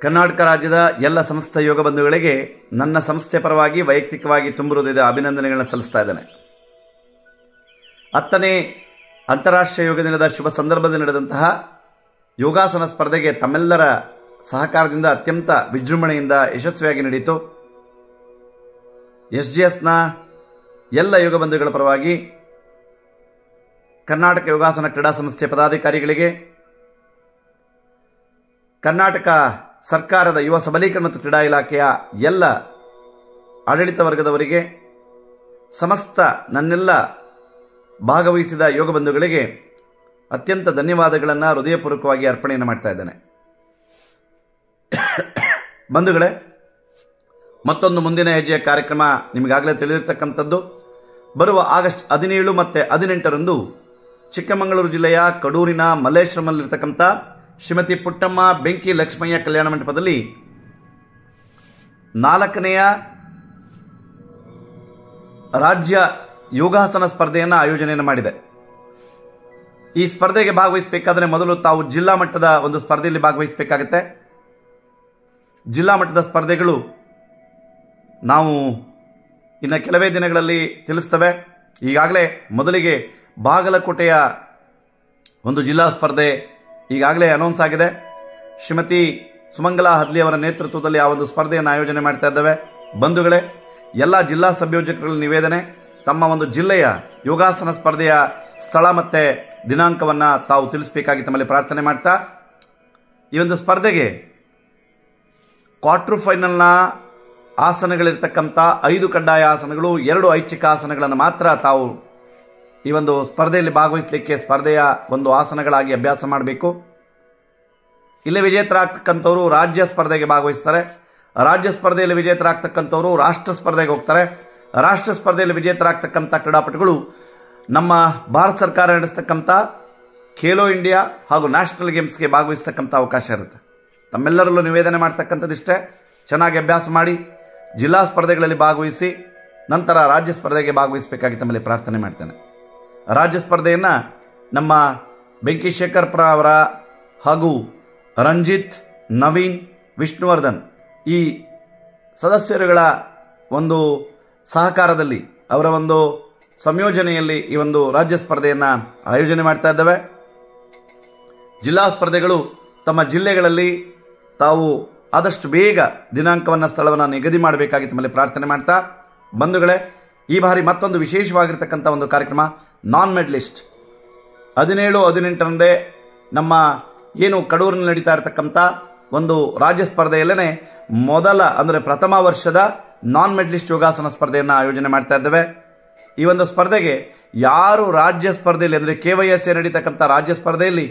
ಕರ್ನಾಟಕ ರಾಜ್ಯದ ಎಲ್ಲ ಸಂಸ್ಥೆ ಯೋಗ ಬಂಧುಗಳಿಗೆ ನನ್ನ ಸಂಸ್ಥೆ ಪರವಾಗಿ ವೈಯಕ್ತಿಕವಾಗಿ ತುಂಬಿರುವುದಿದೆ ಅಭಿನಂದನೆಗಳನ್ನು ಸಲ್ಲಿಸ್ತಾ ಇದ್ದೇನೆ. 10ನೇ ಅಂತಾರಾಷ್ಟ್ರೀಯ ಯೋಗ ದಿನದ ಶುಭ ಸಂದರ್ಭದಲ್ಲಿ ನಡೆದಂತಹ ಯೋಗಾಸನ ಸ್ಪರ್ಧೆಗೆ ತಮ್ಮೆಲ್ಲರ ಸಹಕಾರದಿಂದ ಅತ್ಯಂತ ವಿಜೃಂಭಣೆಯಿಂದ ಯಶಸ್ವಿಯಾಗಿ ನಡೆಯಿತು. SGSನ ಎಲ್ಲ ಯೋಗ ಬಂಧುಗಳ ಪರವಾಗಿ ಕರ್ನಾಟಕ ಯೋಗಾಸನ ಕ್ರೀಡಾ ಸಂಸ್ಥೆಯ ಪದಾಧಿಕಾರಿಗಳಿಗೆ, ಕರ್ನಾಟಕ ಸರ್ಕಾರದ ಯುವ ಸಬಲೀಕರಣ ಮತ್ತು ಕ್ರೀಡಾ ಇಲಾಖೆಯ ಎಲ್ಲ ಆಡಳಿತ ವರ್ಗದವರಿಗೆ, ಸಮಸ್ತ ನನ್ನೆಲ್ಲ ಭಾಗವಹಿಸಿದ ಯೋಗ ಬಂಧುಗಳಿಗೆ ಅತ್ಯಂತ ಧನ್ಯವಾದಗಳನ್ನು ಹೃದಯಪೂರ್ವಕವಾಗಿ ಅರ್ಪಣೆಯನ್ನು ಮಾಡ್ತಾ ಇದ್ದೇನೆ. ಬಂಧುಗಳೇ, ಮತ್ತೊಂದು ಮುಂದಿನ ಹೆಜ್ಜೆಯ ಕಾರ್ಯಕ್ರಮ ನಿಮಗಾಗಲೇ ತಿಳಿದಿರ್ತಕ್ಕಂಥದ್ದು. ಬರುವ ಆಗಸ್ಟ್ 17 ಮತ್ತು 18ರಂದು ಚಿಕ್ಕಮಗಳೂರು ಜಿಲ್ಲೆಯ ಕಡೂರಿನ ಮಲ್ಲೇಶ್ವರಮಲ್ಲಿರ್ತಕ್ಕಂಥ ಶ್ರೀಮತಿ ಪುಟ್ಟಮ್ಮ ಬೆಂಕಿ ಲಕ್ಷ್ಮಯ್ಯ ಕಲ್ಯಾಣ ಮಂಟಪದಲ್ಲಿ 4ನೆಯ ರಾಜ್ಯ ಯೋಗಾಸನ ಸ್ಪರ್ಧೆಯನ್ನು ಆಯೋಜನೆಯನ್ನು ಮಾಡಿದೆ. ಈ ಸ್ಪರ್ಧೆಗೆ ಭಾಗವಹಿಸಬೇಕಾದ್ರೆ ಮೊದಲು ತಾವು ಜಿಲ್ಲಾ ಮಟ್ಟದ ಒಂದು ಸ್ಪರ್ಧೆಯಲ್ಲಿ ಭಾಗವಹಿಸಬೇಕಾಗುತ್ತೆ. ಜಿಲ್ಲಾ ಮಟ್ಟದ ಸ್ಪರ್ಧೆಗಳು ನಾವು ಇನ್ನು ಕೆಲವೇ ದಿನಗಳಲ್ಲಿ ತಿಳಿಸ್ತವೆ. ಈಗಾಗಲೇ ಮೊದಲಿಗೆ ಬಾಗಲಕೋಟೆಯ ಒಂದು ಜಿಲ್ಲಾ ಸ್ಪರ್ಧೆ ಈಗಾಗಲೇ ಅನೌನ್ಸ್ ಆಗಿದೆ. ಶ್ರೀಮತಿ ಸುಮಂಗಲಾ ಹದ್ಲಿ ಅವರ ನೇತೃತ್ವದಲ್ಲಿ ಆ ಒಂದು ಸ್ಪರ್ಧೆಯನ್ನು ಆಯೋಜನೆ ಮಾಡ್ತಾ ಇದ್ದೇವೆ. ಬಂಧುಗಳೇ, ಎಲ್ಲ ಜಿಲ್ಲಾ ಸಂಯೋಜಕರ ನಿವೇದನೆ, ತಮ್ಮ ಒಂದು ಜಿಲ್ಲೆಯ ಯೋಗಾಸನ ಸ್ಪರ್ಧೆಯ ಸ್ಥಳ ಮತ್ತು ದಿನಾಂಕವನ್ನು ತಾವು ತಿಳಿಸಬೇಕಾಗಿ ತಮ್ಮಲ್ಲಿ ಪ್ರಾರ್ಥನೆ ಮಾಡ್ತಾ, ಈ ಒಂದು ಸ್ಪರ್ಧೆಗೆ ಕ್ವಾರ್ಟರ್ ಫೈನಲ್ನ ಆಸನಗಳಿರ್ತಕ್ಕಂಥ 5 ಕಡ್ಡಾಯ ಆಸನಗಳು, 2 ಐಚ್ಛಿಕ ಆಸನಗಳನ್ನು ಮಾತ್ರ ತಾವು ಈ ಒಂದು ಸ್ಪರ್ಧೆಯಲ್ಲಿ ಭಾಗವಹಿಸಲಿಕ್ಕೆ ಸ್ಪರ್ಧೆಯ ಒಂದು ಆಸನಗಳಾಗಿ ಅಭ್ಯಾಸ ಮಾಡಬೇಕು. ಇಲ್ಲಿ ವಿಜೇತರಾಗ್ತಕ್ಕಂಥವರು ರಾಜ್ಯ ಸ್ಪರ್ಧೆಗೆ ಭಾಗವಹಿಸ್ತಾರೆ. ರಾಜ್ಯ ಸ್ಪರ್ಧೆಯಲ್ಲಿ ವಿಜೇತರಾಗ್ತಕ್ಕಂಥವರು ರಾಷ್ಟ್ರ ಸ್ಪರ್ಧೆಗೆ ಹೋಗ್ತಾರೆ. ರಾಷ್ಟ್ರ ಸ್ಪರ್ಧೆಯಲ್ಲಿ ವಿಜೇತರಾಗ್ತಕ್ಕಂಥ ಕ್ರೀಡಾಪಟುಗಳು ನಮ್ಮ ಭಾರತ ಸರ್ಕಾರ ನಡೆಸ್ತಕ್ಕಂಥ ಖೇಲೋ ಇಂಡಿಯಾ ಹಾಗೂ ನ್ಯಾಷನಲ್ ಗೇಮ್ಸ್ಗೆ ಭಾಗವಹಿಸ್ತಕ್ಕಂಥ ಅವಕಾಶ ಇರುತ್ತೆ. ತಮ್ಮೆಲ್ಲರಲ್ಲೂ ನಿವೇದನೆ ಮಾಡ್ತಕ್ಕಂಥದ್ದಿಷ್ಟೇ, ಚೆನ್ನಾಗಿ ಅಭ್ಯಾಸ ಮಾಡಿ ಜಿಲ್ಲಾ ಸ್ಪರ್ಧೆಗಳಲ್ಲಿ ಭಾಗವಹಿಸಿ ನಂತರ ರಾಜ್ಯ ಸ್ಪರ್ಧೆಗೆ ಭಾಗವಹಿಸಬೇಕಾಗಿ ತಮ್ಮಲ್ಲಿ ಪ್ರಾರ್ಥನೆ ಮಾಡ್ತೇನೆ. ರಾಜ್ಯ ಸ್ಪರ್ಧೆಯನ್ನು ನಮ್ಮ ಬೆಂಕಿ ಶೇಖರ್ಪುರ ಅವರ ಹಾಗೂ ರಂಜಿತ್, ನವೀನ್, ವಿಷ್ಣುವರ್ಧನ್ ಈ ಸದಸ್ಯರುಗಳ ಒಂದು ಸಹಕಾರದಲ್ಲಿ, ಅವರ ಒಂದು ಸಂಯೋಜನೆಯಲ್ಲಿ ಈ ಒಂದು ರಾಜ್ಯ ಸ್ಪರ್ಧೆಯನ್ನು ಆಯೋಜನೆ ಮಾಡ್ತಾ ಇದ್ದೇವೆ. ಜಿಲ್ಲಾ ಸ್ಪರ್ಧೆಗಳು ತಮ್ಮ ಜಿಲ್ಲೆಗಳಲ್ಲಿ ತಾವು ಆದಷ್ಟು ಬೇಗ ದಿನಾಂಕವನ್ನು, ಸ್ಥಳವನ್ನು ನಿಗದಿ ಮಾಡಬೇಕಾಗಿ ತಮ್ಮಲ್ಲಿ ಪ್ರಾರ್ಥನೆ ಮಾಡ್ತಾ, ಬಂಧುಗಳೇ, ಈ ಬಾರಿ ಮತ್ತೊಂದು ವಿಶೇಷವಾಗಿರ್ತಕ್ಕಂಥ ಒಂದು ಕಾರ್ಯಕ್ರಮ ನಾನ್ ಮೆಡಲಿಸ್ಟ್ 17, 18ರಂದೇ ನಮ್ಮ ಏನು ಕಡೂರಿನಲ್ಲಿ ನಡೀತಾ ಇರತಕ್ಕಂಥ ಒಂದು ರಾಜ್ಯ ಸ್ಪರ್ಧೆಯಲ್ಲೇ ಮೊದಲ ಅಂದರೆ ಪ್ರಥಮ ವರ್ಷದ ನಾನ್ ಮೆಡಲಿಸ್ಟ್ ಯೋಗಾಸನ ಸ್ಪರ್ಧೆಯನ್ನು ಆಯೋಜನೆ ಮಾಡ್ತಾ ಇದ್ದೇವೆ. ಈ ಒಂದು ಸ್ಪರ್ಧೆಗೆ ಯಾರು ರಾಜ್ಯ ಸ್ಪರ್ಧೆಯಲ್ಲಿ ಅಂದರೆ KYSA ನಡೀತಕ್ಕಂಥ ರಾಜ್ಯ ಸ್ಪರ್ಧೆಯಲ್ಲಿ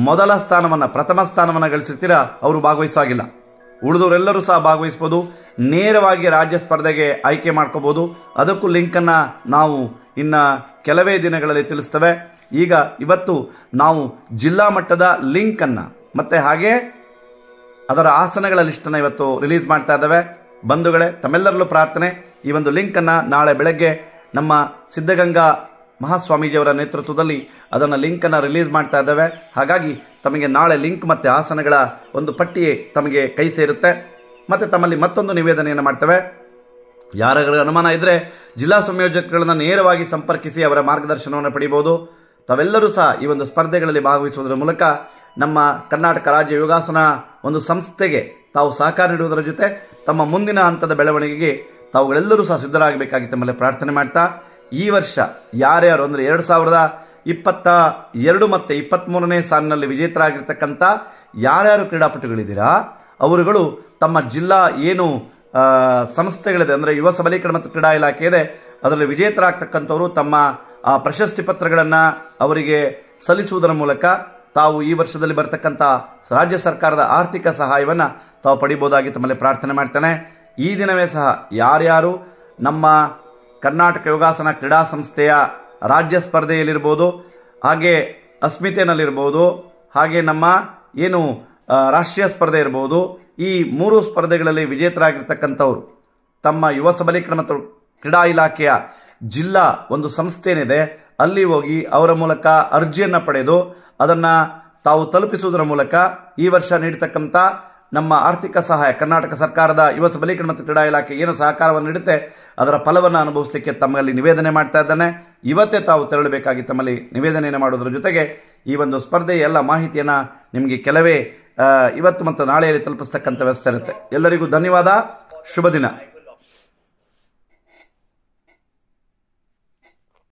ಮೊದಲ ಸ್ಥಾನವನ್ನು, ಪ್ರಥಮ ಸ್ಥಾನವನ್ನು ಗಳಿಸಿರ್ತೀರ ಅವರು ಭಾಗವಹಿಸೋಗಿಲ್ಲ. ಉಳಿದವರೆಲ್ಲರೂ ಸಹ ಭಾಗವಹಿಸ್ಬೋದು. ನೇರವಾಗಿ ರಾಜ್ಯ ಸ್ಪರ್ಧೆಗೆ ಆಯ್ಕೆ ಮಾಡ್ಕೋಬೋದು. ಅದಕ್ಕೂ ಲಿಂಕನ್ನು ನಾವು ಇನ್ನು ಕೆಲವೇ ದಿನಗಳಲ್ಲಿ ತಿಳಿಸ್ತೇವೆ. ಈಗ ಇವತ್ತು ನಾವು ಜಿಲ್ಲಾ ಮಟ್ಟದ ಲಿಂಕನ್ನು ಮತ್ತು ಹಾಗೆ ಅದರ ಆಸನಗಳ ಲಿಸ್ಟನ್ನು ಇವತ್ತು ರಿಲೀಸ್ ಮಾಡ್ತಾ ಇದ್ದೇವೆ. ಬಂಧುಗಳೇ, ತಮ್ಮೆಲ್ಲರಲ್ಲೂ ಪ್ರಾರ್ಥನೆ, ಈ ಒಂದು ಲಿಂಕನ್ನು ನಾಳೆ ಬೆಳಗ್ಗೆ ನಮ್ಮ ಸಿದ್ಧಗಂಗಾ ಮಹಾಸ್ವಾಮೀಜಿಯವರ ನೇತೃತ್ವದಲ್ಲಿ ಅದನ್ನು ಲಿಂಕನ್ನು ರಿಲೀಸ್ ಮಾಡ್ತಾ ಇದ್ದೇವೆ. ಹಾಗಾಗಿ ತಮಗೆ ನಾಳೆ ಲಿಂಕ್ ಮತ್ತು ಆಸನಗಳ ಒಂದು ಪಟ್ಟಿ ತಮಗೆ ಕೈ ಸೇರುತ್ತೆ. ಮತ್ತು ತಮ್ಮಲ್ಲಿ ಮತ್ತೊಂದು ನಿವೇದನೆಯನ್ನು ಮಾಡ್ತೇವೆ. ಯಾರಾದರೂ ಅನುಮಾನ ಇದ್ದರೆ ಜಿಲ್ಲಾ ಸಂಯೋಜಕಗಳನ್ನು ನೇರವಾಗಿ ಸಂಪರ್ಕಿಸಿ ಅವರ ಮಾರ್ಗದರ್ಶನವನ್ನು ಪಡೆಯಬಹುದು. ತಾವೆಲ್ಲರೂ ಸಹ ಈ ಒಂದು ಸ್ಪರ್ಧೆಗಳಲ್ಲಿ ಭಾಗವಹಿಸುವುದರ ಮೂಲಕ ನಮ್ಮ ಕರ್ನಾಟಕ ರಾಜ್ಯ ಯೋಗಾಸನ ಒಂದು ಸಂಸ್ಥೆಗೆ ತಾವು ಸಹಕಾರ ನೀಡುವುದರ ಜೊತೆ ತಮ್ಮ ಮುಂದಿನ ಹಂತದ ಬೆಳವಣಿಗೆಗೆ ತಾವುಗಳೆಲ್ಲರೂ ಸಹ ಸಿದ್ಧರಾಗಬೇಕಾಗಿ ತಮ್ಮಲ್ಲಿ ಪ್ರಾರ್ಥನೆ ಮಾಡ್ತಾ, ಈ ವರ್ಷ ಯಾರ್ಯಾರು ಅಂದರೆ 2022 ಮತ್ತು 23ನೇ ಸಾಲಿನಲ್ಲಿ ವಿಜೇತರಾಗಿರ್ತಕ್ಕಂಥ ಯಾರ್ಯಾರು ಕ್ರೀಡಾಪಟುಗಳಿದ್ದೀರಾ ಅವರುಗಳು ತಮ್ಮ ಜಿಲ್ಲಾ ಏನು ಸಂಸ್ಥೆಗಳಿದೆ ಅಂದರೆ ಯುವ ಸಬಲೀಕರಣ ಮತ್ತು ಕ್ರೀಡಾ ಇಲಾಖೆ ಇದೆ, ಅದರಲ್ಲಿ ವಿಜೇತರಾಗ್ತಕ್ಕಂಥವರು ತಮ್ಮ ಪ್ರಶಸ್ತಿ ಪತ್ರಗಳನ್ನು ಅವರಿಗೆ ಸಲ್ಲಿಸುವುದರ ಮೂಲಕ ತಾವು ಈ ವರ್ಷದಲ್ಲಿ ಬರ್ತಕ್ಕಂಥ ರಾಜ್ಯ ಸರ್ಕಾರದ ಆರ್ಥಿಕ ಸಹಾಯವನ್ನು ತಾವು ಪಡಿಬೋದಾಗಿ ತಮ್ಮಲ್ಲಿ ಪ್ರಾರ್ಥನೆ ಮಾಡ್ತೇನೆ. ಈ ದಿನವೇ ಸಹ ಯಾರ್ಯಾರು ನಮ್ಮ ಕರ್ನಾಟಕ ಯೋಗಾಸನ ಕ್ರೀಡಾ ಸಂಸ್ಥೆಯ ರಾಜ್ಯ ಸ್ಪರ್ಧೆಯಲ್ಲಿರ್ಬೋದು, ಹಾಗೆ ಅಸ್ಮಿತೆನಲ್ಲಿರ್ಬೋದು, ಹಾಗೆ ನಮ್ಮ ಏನು ರಾಷ್ಟ್ರೀಯ ಸ್ಪರ್ಧೆ ಇರ್ಬೋದು, ಈ 3 ಸ್ಪರ್ಧೆಗಳಲ್ಲಿ ವಿಜೇತರಾಗಿರ್ತಕ್ಕಂಥವ್ರು ತಮ್ಮ ಯುವ ಸಬಲೀಕರಣ ಮತ್ತು ಕ್ರೀಡಾ ಇಲಾಖೆಯ ಜಿಲ್ಲಾ ಒಂದು ಸಂಸ್ಥೆ ಏನಿದೆ ಅಲ್ಲಿ ಹೋಗಿ ಅವರ ಮೂಲಕ ಅರ್ಜಿಯನ್ನು ಪಡೆದು ಅದನ್ನು ತಾವು ತಲುಪಿಸುವುದರ ಮೂಲಕ ಈ ವರ್ಷ ನೀಡತಕ್ಕಂಥ ನಮ್ಮ ಆರ್ಥಿಕ ಸಹಾಯ ಕರ್ನಾಟಕ ಸರ್ಕಾರದ ಯುವ ಸಬಲೀಕರಣ ಮತ್ತು ಕ್ರೀಡಾ ಇಲಾಖೆ ಏನು ಸಹಕಾರವನ್ನು ನೀಡುತ್ತೆ ಅದರ ಫಲವನ್ನು ಅನುಭವಿಸಲಿಕ್ಕೆ ತಮ್ಮಲ್ಲಿ ನಿವೇದನೆ ಮಾಡ್ತಾ ಇದ್ದಾನೆ. ಇವತ್ತೇ ತಾವು ತೆರಳಬೇಕಾಗಿ ತಮ್ಮಲ್ಲಿ ನಿವೇದನೆಯನ್ನು ಮಾಡೋದ್ರ ಜೊತೆಗೆ ಈ ಒಂದು ಸ್ಪರ್ಧೆಯ ಎಲ್ಲ ಮಾಹಿತಿಯನ್ನು ನಿಮಗೆ ಕೆಲವೇ ಇವತ್ತು ಮತ್ತು ನಾಳೆಯಲ್ಲಿ ತಲುಪಿಸ್ತಕ್ಕಂಥ ವ್ಯವಸ್ಥೆ ಇರುತ್ತೆ. ಎಲ್ಲರಿಗೂ ಧನ್ಯವಾದ. ಶುಭ ದಿನ.